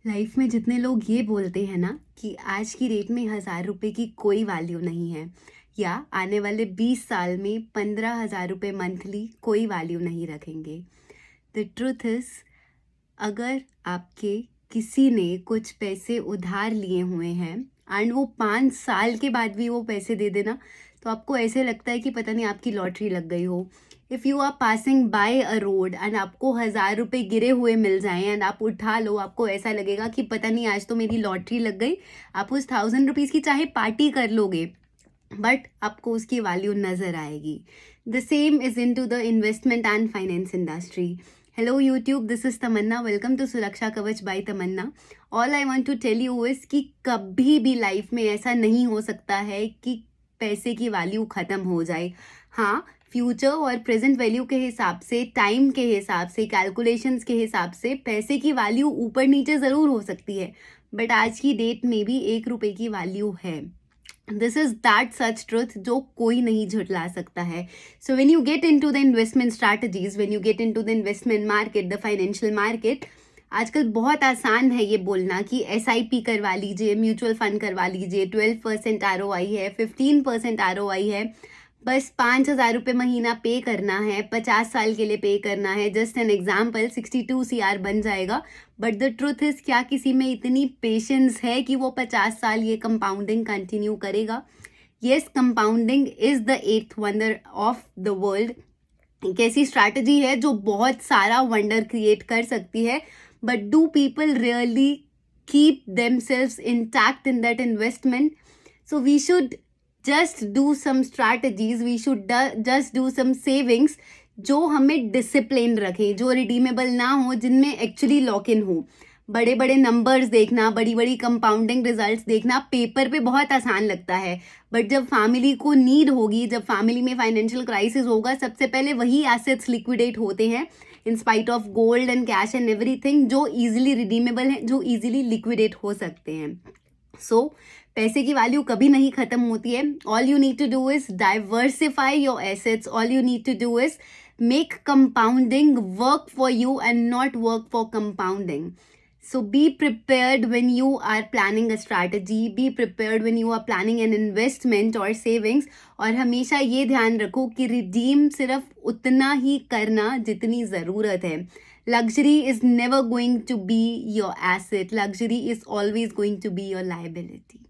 Life में जितने लोग ये बोलते हैं ना कि आज की डेट में 1,000 रुपये की कोई वैल्यू नहीं है, या आने वाले 20 साल में 15,000 रुपये मंथली कोई वैल्यू नहीं रखेंगे। द ट्रुथ इज, अगर आपके किसी ने कुछ पैसे उधार लिए हुए हैं एंड वो 5 साल के बाद भी वो पैसे दे देना, तो आपको ऐसे लगता है कि पता नहीं आपकी लॉटरी लग गई हो। If you are passing by a road and आपको 1,000 रुपये गिरे हुए मिल जाएं एंड आप उठा लो, आपको ऐसा लगेगा कि पता नहीं आज तो मेरी लॉटरी लग गई। आप उस 1,000 रुपीज़ की चाहे पार्टी कर लोगे, बट आपको उसकी वैल्यू नज़र आएगी। The same is into the investment and finance industry. Hello YouTube, this is Tamanna. Welcome to Suraksha Kavach by Tamanna. All I want to tell you is कि कभी भी लाइफ में ऐसा नहीं हो सकता है कि पैसे की वैल्यू ख़त्म हो जाए। हाँ, फ्यूचर और प्रेजेंट वैल्यू के हिसाब से, टाइम के हिसाब से, कैलकुलेशंस के हिसाब से पैसे की वैल्यू ऊपर नीचे ज़रूर हो सकती है, बट आज की डेट में भी 1 रुपये की वैल्यू है। This is that such truth जो कोई नहीं झुटला सकता है। So when you get into the investment strategies, when you get into the investment market, the financial market, आजकल बहुत आसान है ये बोलना कि SIP करवा लीजिए, म्यूचुअल फंड करवा लीजिए, 12% ROI है, 15% ROI है, बस 5,000 रुपये महीना पे करना है, 50 साल के लिए पे करना है। जस्ट एन एग्जाम्पल, 62 CR बन जाएगा। बट द ट्रुथ इज, क्या किसी में इतनी पेशेंस है कि वो 50 साल ये कंपाउंडिंग कंटिन्यू करेगा? Yes, compounding is the 8th wonder of the world. एक ऐसी स्ट्रैटेजी है जो बहुत सारा वंडर क्रिएट कर सकती है, but do people really keep themselves intact in that investment? So we should just do some strategies, we should just do some savings जो हमें डिसिप्लिन रखे, जो रिडीमेबल ना हो, जिनमें एक्चुअली लॉक इन हो। बड़े बड़े नंबर्स देखना, बड़ी बड़ी कंपाउंडिंग रिजल्ट्स देखना पेपर पे बहुत आसान लगता है, बट जब फैमिली को नीड होगी, जब फैमिली में फाइनेंशियल क्राइसिस होगा, सबसे पहले वही एसेट्स लिक्विडेट होते हैं, in spite of gold and cash and everything, जो इजीली रिडीमेबल हैं, जो इजीली लिक्विडेट हो सकते हैं। सो पैसे की वैल्यू कभी नहीं खत्म होती है। All you need to do is diversify your assets. All you need to do is make compounding work for you and not work for compounding. So be prepared when you are planning a strategy, be prepared when you are planning an investment or savings, और हमेशा ये ध्यान रखो कि redeem सिर्फ उतना ही करना जितनी ज़रूरत है। Luxury is never going to be your asset. Luxury is always going to be your liability.